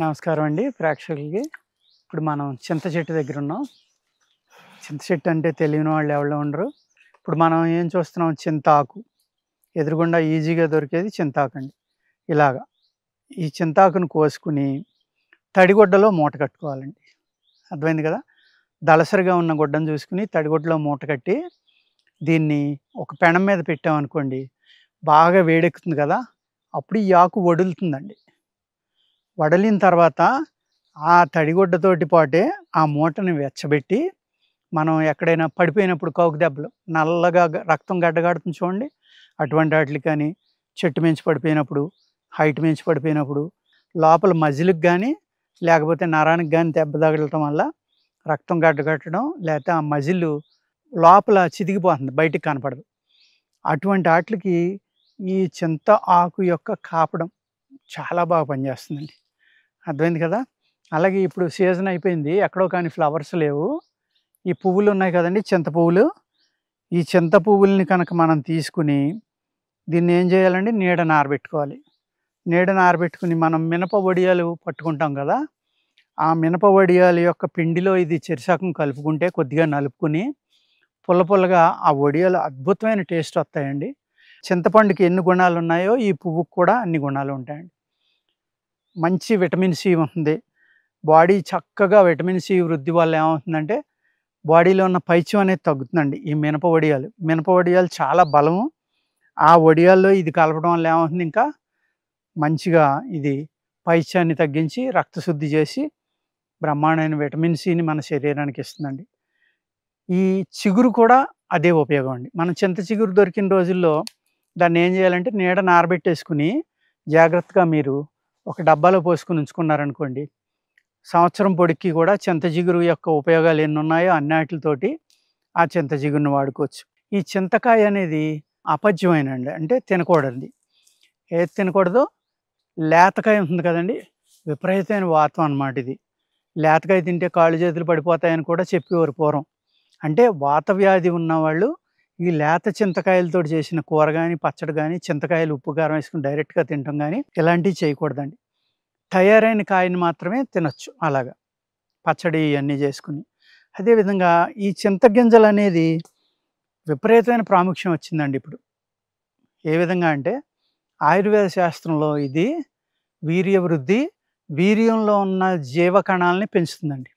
నమస్కారం అండి ప్రేక్షకులకి. ఇప్పుడు మనం చింత చెట్టు దగ్గర ఉన్నాం. చింత చెట్టు అంటే తెలియని వాళ్ళు ఎవరు ఉండరు. ఇప్పుడు మనం ఏం చూస్తున్నాం, చింతాకు. ఎదురుగుండా ఈజీగా దొరికేది చింతాకండి. ఇలాగా ఈ చింతాకును కోసుకుని తడిగుడ్డలో మూట కట్టుకోవాలండి. అర్థమైంది కదా! దళసరిగా ఉన్న గుడ్డను చూసుకొని తడిగుడ్డలో మూట కట్టి దీన్ని ఒక పెనం మీద పెట్టామనుకోండి, బాగా వేడెక్కుతుంది కదా! అప్పుడు ఈ ఆకు వడులుతుందండి. వడిలిన తర్వాత ఆ తడిగుడ్డతోటి పాటే ఆ మూటని వెచ్చబెట్టి, మనం ఎక్కడైనా పడిపోయినప్పుడు కౌకు దెబ్బలు నల్లగా రక్తం గడ్డగడుతుంది చూడండి. అటువంటి ఆటిలకి కానీ, చెట్టు మించి పడిపోయినప్పుడు, హైట్ మించి పడిపోయినప్పుడు, లోపల మజిల్‌కి గానీ, లేకపోతే నరానికి గానీ దెబ్బ తగలటం వల్ల రక్తం గడ్డకట్టడం, లేతే ఆ మజిలు లోపల చితికిపోతుంది, బయటికి కనపడదు. అటువంటి ఆటిలకి ఈ చింత ఆకు యొక్క కాపడం చాలా బాగా పనిచేస్తుందండి. అర్థమైంది కదా! అలాగే ఇప్పుడు సీజన్ అయిపోయింది. ఎక్కడో కానీ ఫ్లవర్స్ లేవు. ఈ పువ్వులు ఉన్నాయి కదండీ! చింత పువ్వులు. ఈ చింత పువ్వుల్ని కనుక మనం తీసుకుని, దీన్ని ఏం చేయాలండి, నీడన ఆరబెట్టుకోవాలి. నీడన ఆరబెట్టుకుని మనం మినప వడియాలు పట్టుకుంటాం కదా! ఆ మినప వడియాల యొక్క పిండిలో ఇది చెరిసగం కలుపుకుంటే, కొద్దిగా నలుపుకొని, పుల్ల పుల్లగా ఆ వడియాలు అద్భుతమైన టేస్ట్ వస్తాయండి. చింతపండుకి ఎన్ని గుణాలు ఉన్నాయో, ఈ పువ్వుకి కూడా అన్ని గుణాలు ఉంటాయండి. మంచి విటమిన్ సి ఉంటుంది. బాడీ చక్కగా విటమిన్ సి వృద్ధి వల్ల ఏమవుతుందంటే, బాడీలో ఉన్న పైత్యం అనేది తగ్గుతుందండి. ఈ మినప వడియాలు. మినప వడియాలు చాలా బలము. ఆ వడియాల్లో ఇది కలపడం వల్ల ఏమవుతుంది, ఇంకా మంచిగా ఇది పైత్యాన్ని తగ్గించి, రక్తశుద్ధి చేసి, బ్రహ్మాండమైన విటమిన్ సిని మన శరీరానికి ఇస్తుందండి. ఈ చిగురు కూడా అదే ఉపయోగం అండి. మనం చింత చిగురు దొరికిన రోజుల్లో దాన్ని ఏం చేయాలంటే, నీడన ఆరబెట్టేసుకొని, జాగ్రత్తగా మీరు ఒక డబ్బాలో పోసుకొని ఉంచుకున్నారనుకోండి, సంవత్సరం పొడుక్కి కూడా చింత చిగురు యొక్క ఉపయోగాలు ఎన్నున్నాయో అన్నాటిలతోటి ఆ చింత చిగురుని వాడుకోవచ్చు. ఈ చింతకాయ అనేది అపజ్యమైనండి. అంటే తినకూడనిది. ఏది తినకూడదో, లేతకాయ ఉంటుంది కదండీ! విపరీతమైన వాతం అనమాట ఇది. లేతకాయ తింటే కాళ్ళు చేతులు పడిపోతాయని కూడా చెప్పేవారు పూర్వం. అంటే వాత వ్యాధి ఉన్నవాళ్ళు ఈ లేత చింతకాయలతోటి చేసిన కూర గాని, పచ్చడి గాని, చింతకాయలు ఉప్పు, కారం వేసుకొని డైరెక్ట్‌గా తినటం గాని ఇలాంటివి చేయకూడదండి. తయారైన కాయని మాత్రమే తినొచ్చు అలాగా. పచ్చడి ఇయన్నీ చేసుకొని. అదేవిధంగా ఈ చింతగింజలనేది విపరీతమైన ప్రాముఖ్యం వచ్చిందండి ఇప్పుడు. ఏ విధంగా అంటే, ఆయుర్వేద శాస్త్రంలో ఇది వీర్యవృద్ధి, వీర్యంలో ఉన్న జీవకణాలని పెంచుతుందండి.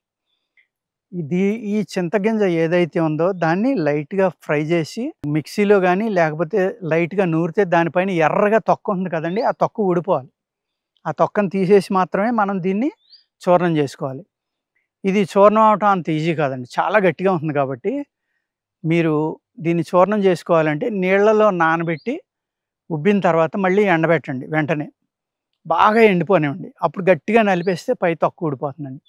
ఇది ఈ చింతగింజ ఏదైతే ఉందో దాన్ని లైట్‌గా ఫ్రై చేసి మిక్సీలో గానీ, లేకపోతే లైట్‌గా నూరితే దానిపైన ఎర్రగా తొక్క ఉంది కదండీ! ఆ తొక్క ఊడిపోవాలి. ఆ తొక్కను తీసేసి మాత్రమే మనం దీన్ని చూర్ణం చేసుకోవాలి. ఇది చూర్ణం అవ్వటం అంత ఈజీ కాదండి. చాలా గట్టిగా ఉంటుంది కాబట్టి, మీరు దీన్ని చూర్ణం చేసుకోవాలంటే నీళ్లలో నానబెట్టి ఉబ్బిన తర్వాత మళ్ళీ ఎండబెట్టండి వెంటనే. బాగా ఎండిపోనివ్వండి. అప్పుడు గట్టిగా నలిపేస్తే పై తొక్క ఊడిపోతుందండి.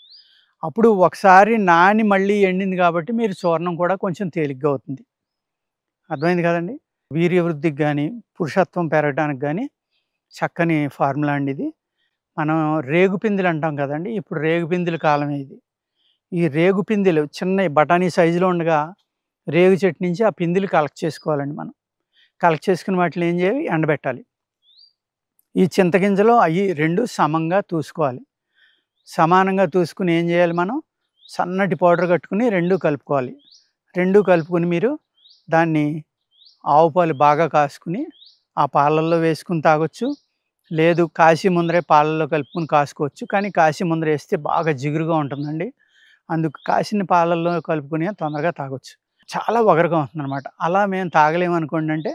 అప్పుడు ఒకసారి నాని మళ్ళీ ఎండింది కాబట్టి మీరు చూర్ణం కూడా కొంచెం తేలిగ్గా అవుతుంది. అర్థమైంది కదండీ! వీర్యవృద్ధికి గానీ, పురుషత్వం పెరగడానికి గానీ చక్కని ఫార్ములా అండి ఇది. మనం రేగుపిందులు అంటాం కదండీ! ఇప్పుడు రేగుపిందుల కాలమే ఇది. ఈ రేగు పిందెలు చిన్నయి బఠానీ సైజులో ఉండగా రేగు చెట్టు నుంచి ఆ పిందెలు కలెక్ట్ చేసుకోవాలండి మనం. కలెక్ట్ చేసుకుని వాటిని ఏం చేయాలి, ఎండబెట్టాలి. ఈ చింతగింజలో అయి 2 సమంగా తూసుకోవాలి. సమానంగా తూసుకొని ఏం చేయాలి మనం, సన్నటి పౌడర్ కట్టుకొని 2 కలుపుకోవాలి. 2 కలుపుకొని మీరు దాన్ని ఆవు పాలు బాగా కాసుకొని ఆ పాలల్లో వేసుకొని తాగొచ్చు. లేదు కాసి ముందరే పాలల్లో కలుపుకొని కాసుకోవచ్చు. కానీ కాసి ముందర ఏస్తే బాగా జిగురుగా ఉంటుందండి. అందుకు కాసిన పాలల్లో కలుపుకొని తొందరగా తాగొచ్చు. చాలా వగరుగా ఉంటుందనమాట. అలా మేము తాగలేమనుకోండి అంటే,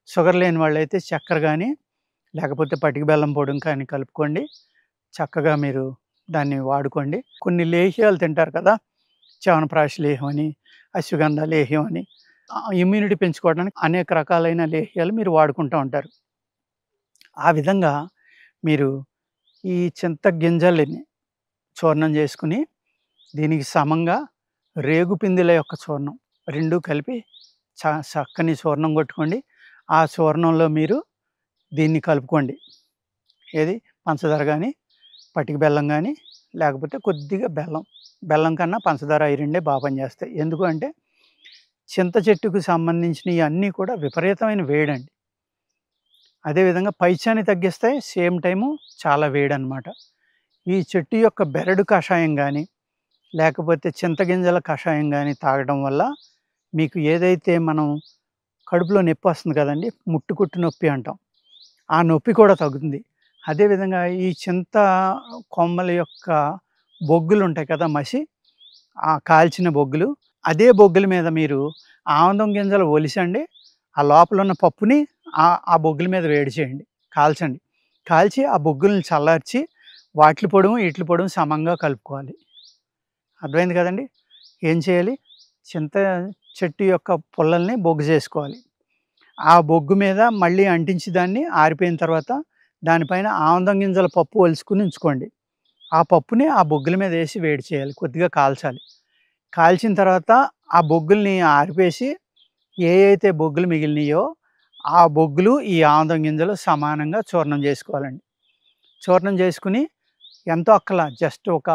షుగర్ లేని వాళ్ళైతే చక్కెర గానీ, లేకపోతే పటిక బెల్లం పొడిని కానీ కలుపుకోండి. చక్కగా మీరు దాన్ని వాడుకోండి. కొన్ని లేహ్యాలు తింటారు కదా! చ్యవనప్రాశ లేహ్యం అని, అశ్వగంధ లేహ్యం అని, ఇమ్యూనిటీ పెంచుకోవడానికి అనేక రకాలైన లేహ్యాలు మీరు వాడుకుంటూ ఉంటారు. ఆ విధంగా మీరు ఈ చింత గింజలని చూర్ణం చేసుకొని, దీనికి సమంగా రేగుపిందెల యొక్క చూర్ణం 2 కలిపి చక్కని చూర్ణం కొట్టుకోండి. ఆ చూర్ణంలో మీరు దీన్ని కలుపుకోండి. ఏది పంచదార గానీ, పటిక బెల్లం గానీ, లేకపోతే కొద్దిగా బెల్లం. బెల్లం కన్నా పంచదార ఈ రెండే బా పనిచేస్తాయి. ఎందుకు అంటే, చింత చెట్టుకు సంబంధించినయి అన్నీ కూడా విపరీతమైన వేడండి. అదేవిధంగా పైత్యాన్ని తగ్గిస్తాయి. సేమ్ టైము చాలా వేడనమాట. ఈ చెట్టు యొక్క బెరడు కషాయం గానీ, లేకపోతే చింతగింజల కషాయం గానీ తాగడం వల్ల మీకు ఏదైతే మనం కడుపులో నొప్పొస్తుంది కదండీ! ముట్టుకుట్టు నొప్పి అంటాం. ఆ నొప్పి కూడా తగ్గుతుంది. అదేవిధంగా ఈ చింత కొమ్మల యొక్క బొగ్గులుంటాయి కదా! ఆ కాల్చిన బొగ్గులు, అదే బొగ్గుల మీద మీరు ఆముదం గింజలు ఒలిసండి, ఆ లోపలున్న పప్పుని ఆ బొగ్గుల మీద వేడి చేయండి. కాల్చండి. కాల్చి ఆ బొగ్గుల్ని చల్లార్చి వాట్లి పొడుము, ఈట్లి పొడుము సమంగా కలుపుకోవాలి. అర్థమైంది కదండీ! ఏం చేయాలి? చింత చెట్టు యొక్క పుల్లల్ని బొగ్గు చేసుకోవాలి. ఆ బొగ్గు మీద మళ్ళీ అంటించి దాన్ని ఆరిపోయిన తర్వాత దానిపైన ఆముదం గింజల పప్పు ఒలుచుకొని ఉంచుకోండి. ఆ పప్పుని ఆ బొగ్గుల మీద ఏసి వేడి చేయాలి. కొద్దిగా కాల్చాలి. కాల్చిన తర్వాత ఆ బొగ్గుల్ని ఆరిపేసి అయితే బొగ్గులు మిగిలినయో ఆ బొగ్గులు, ఈ ఆముదం గింజలు సమానంగా చూర్ణం చేసుకోవాలండి. చూర్ణం చేసుకొని ఎంతో అక్కల జస్ట్ ఒక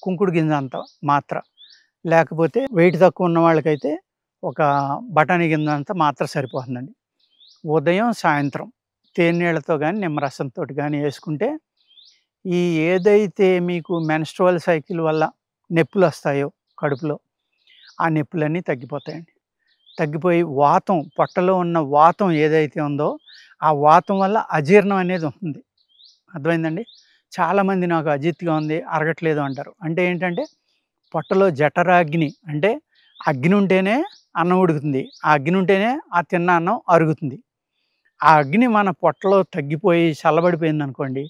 కుంకుడు గింజ అంత మాత్ర, లేకపోతే వెయిట్ తక్కువ ఉన్న వాళ్ళకైతే ఒక బఠానీ గింజ అంత మాత్ర సరిపోతుందండి. ఉదయం, సాయంత్రం తేనీళ్ళతో గానీ, నిమ్మరసంతోటి గానీ యేసుకుంటే ఈ ఏదైతే మీకు మెన్‌స్ట్రువల్ సైకిల్ వల్ల నొప్పులొస్తాయో కడుపులో, ఆ నొప్పులన్నీ తగ్గిపోతాయండి. తగ్గిపోయి వాతం, పొట్టలో ఉన్న వాతం ఏదైతే ఉందో, ఆ వాతం వల్ల అజీర్ణం అనేది ఉంటుంది. అర్థమైందండి? చాలామంది నాకు అజీర్తిగా ఉంది, అరగట్లేదు అంటారు. అంటే ఏంటంటే పొట్టలో జఠరాగ్ని, అంటే అగ్ని ఉంటేనే అన్నం ఉడుకుతుంది. ఆ అగ్ని ఉంటేనే ఆ తిన్న అన్నం అరుగుతుంది. ఆ అగ్ని మన పొట్టలో తగ్గిపోయి చల్లబడిపోయిందనుకోండి,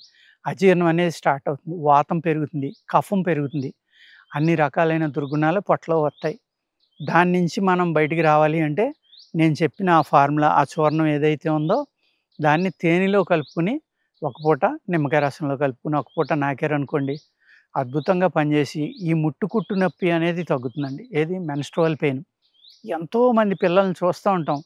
అజీర్ణం అనేది స్టార్ట్ అవుతుంది. వాతం పెరుగుతుంది, కఫం పెరుగుతుంది. అన్ని రకాలైన దుర్గుణాలు పొట్టలో వస్తాయి. దాని నుంచి మనం బయటికి రావాలి అంటే నేను చెప్పిన ఆ ఫార్ములా, ఆ చూర్ణం ఏదైతే ఉందో దాన్ని తేనెలో కలుపుకొని ఒక పూట, నిమ్మకాయ రసంలో కలుపుకొని ఒక పూట నాకారనుకోండి, అద్భుతంగా పనిచేసి ఈ ముట్టుకుట్టు నొప్పి అనేది తగ్గుతుందండి. ఏది? Menstrual pain. ఎంతోమంది పిల్లల్ని చూస్తూ ఉంటాం.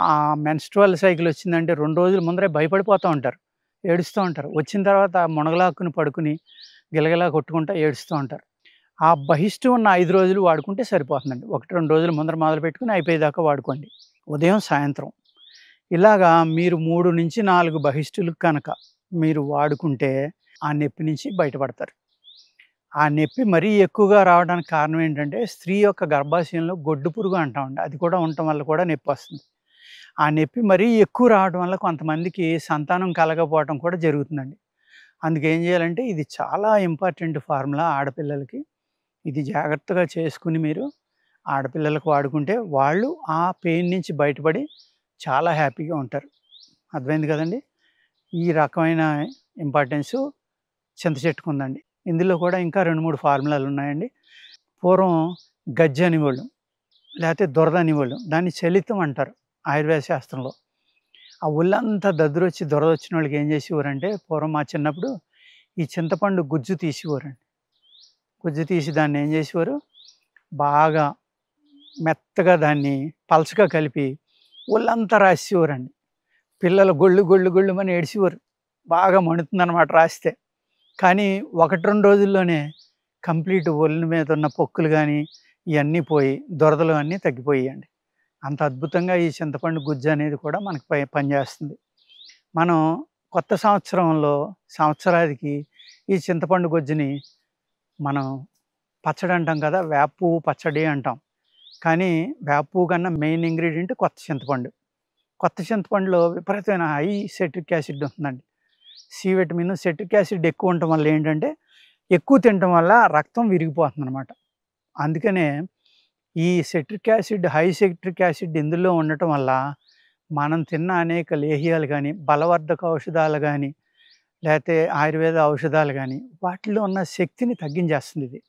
ఆ మెన్‌స్ట్రువల్ సైకిల్ వచ్చిందంటే 2 రోజుల ముందరే భయపడిపోతూ ఉంటారు. ఏడుస్తూ ఉంటారు. వచ్చిన తర్వాత మునగలాక్కుని పడుకుని గిలగిలా కొట్టుకుంటా ఏడుస్తూ ఉంటారు. ఆ బహిష్టు ఉన్న 5 రోజులు వాడుకుంటే సరిపోతుందండి. 1, 2 రోజులు ముందర మొదలుపెట్టుకొని అయిపోయేదాకా వాడుకోండి. ఉదయం, సాయంత్రం. ఇలాగా మీరు 3-4 బహిష్టులు కనుక మీరు వాడుకుంటే ఆ నొప్పి నుంచి బయటపడతారు. ఆ నొప్పి మరీ ఎక్కువగా రావడానికి కారణం ఏంటంటే, స్త్రీ యొక్క గర్భాశయంలో గొడ్డు పురుగు అంటామండి. అది కూడా ఉండటం వల్ల కూడా నొప్పొస్తుంది. ఆ నొప్పి మరీ ఎక్కువ రావడం వల్ల కొంతమందికి సంతానం కలగకపోవటం కూడా జరుగుతుందండి. అందుకేం చేయాలంటే ఇది చాలా ఇంపార్టెంట్ ఫార్ములా ఆడపిల్లలకి. ఇది జాగ్రత్తగా చేసుకొని మీరు ఆడపిల్లలకు వాడుకుంటే వాళ్ళు ఆ పెయిన్ నుంచి బయటపడి చాలా హ్యాపీగా ఉంటారు. అర్థమైంది కదండీ! ఈ రకమైన ఇంపార్టెన్సు చింత చెట్టుకుందండి. ఇందులో కూడా ఇంకా 2, 3 ఫార్ములాలున్నాయండి. పూర్వం గజ్జి అనేవాళ్ళు, లేతే దురద అనేవాళ్ళు. దాన్ని చలితం అంటారు ఆయుర్వేద శాస్త్రంలో. ఆ ఒళ్ళంతా దద్దురొచ్చి దురదొచ్చినోళ్ళకి ఏం చేసేవారంటే, పూర్వం మా చిన్నప్పుడు ఈ చింతపండు గుజ్జు తీసేవారండి. గుజ్జు తీసి దాన్నేం చేసేవారు, బాగా మెత్తగా దాన్ని పలచగా కలిపి ఒళ్ళంతా రాసేసేవారండి. పిల్లలు గొళ్ళు, గొళ్ళు, గొళ్ళుమని ఏడ్చేవారు. బాగా మండుతుందనమాట రాస్తే. కానీ 1, 2 రోజుల్లోనే కంప్లీట్ ఒళ్ళు మీద ఉన్న పొక్కులు గానీ, ఇయన్నీ పోయి, దురదలు అన్నీ తగ్గిపోయాయండి. అంత అద్భుతంగా ఈ చింతపండు గుజ్జు అనేది కూడా మనకి పనిచేస్తుంది. మనం కొత్త సంవత్సరంలో సంవత్సరాదికి ఈ చింతపండు గుజ్జుని మనం పచ్చడి అంటాం కదా! వేప పువ్వు పచ్చడి అంటాం. కానీ వేప పువ్వు కన్నా మెయిన్ ఇంగ్రీడియంట్ కొత్త చింతపండు. కొత్త చింతపండులో విపరీతమైన హై సిట్రిక్ యాసిడ్ ఉంటుందండి. సి విటమిన్, సిట్రిక్ యాసిడ్ ఎక్కువ ఉండటం వల్ల ఏంటంటే, ఎక్కువ తినటం వల్ల రక్తం విరిగిపోతుందనమాట. అందుకనే ఈ citric acid, high citric acid ఇందులో ఉండటం వల్ల మనం తిన్న అనేక లేహ్యాలు గానీ, బలవర్ధక ఔషధాలు గానీ, లేతే ఆయుర్వేద ఔషధాలు గానీ, వాటిలో ఉన్న శక్తిని తగ్గించేస్తుందిది.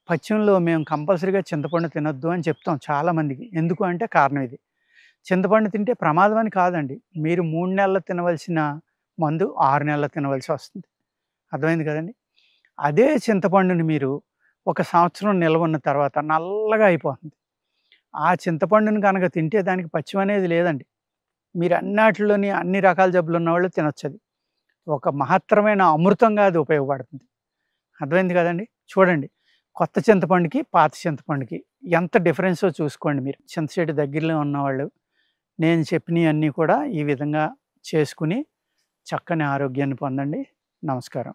పథ్యంలో మేము కంపల్సరీగా చింతపండు తినొద్దు అని చెప్తాం చాలామందికి. ఎందుకు అంటే కారణం ఇది. చింతపండు తింటే ప్రమాదం అని కాదండి. మీరు 3 నెలలు తినవలసిన మందు 6 నెలలు తినవలసొస్తుంది. అర్థమైంది కదండీ! అదే చింతపండుని మీరు ఒక సంవత్సరం నిల్వ ఉన్న తర్వాత నల్లగా అయిపోతుంది. ఆ చింతపండుని గనక తింటే దానికి పచ్యం అనేది లేదండి. మీరు అన్నాటిలోని అన్ని రకాల జబ్బులున్నవాళ్ళు తినొచ్చది. ఒక మహత్తరమైన అమృతంగా అది ఉపయోగపడుతుంది. అర్థమైంది కదండీ! చూడండి. కొత్త చింతపండుకి, పాత చింతపండుకి ఎంత డిఫరెన్సో చూసుకోండి మీరు. చింత చెట్టు దగ్గరలో ఉన్నవాళ్ళు నేను చెప్పినయన్నీ కూడా ఈ విధంగా చేసుకొని చక్కని ఆరోగ్యాన్ని పొందండి. నమస్కారం.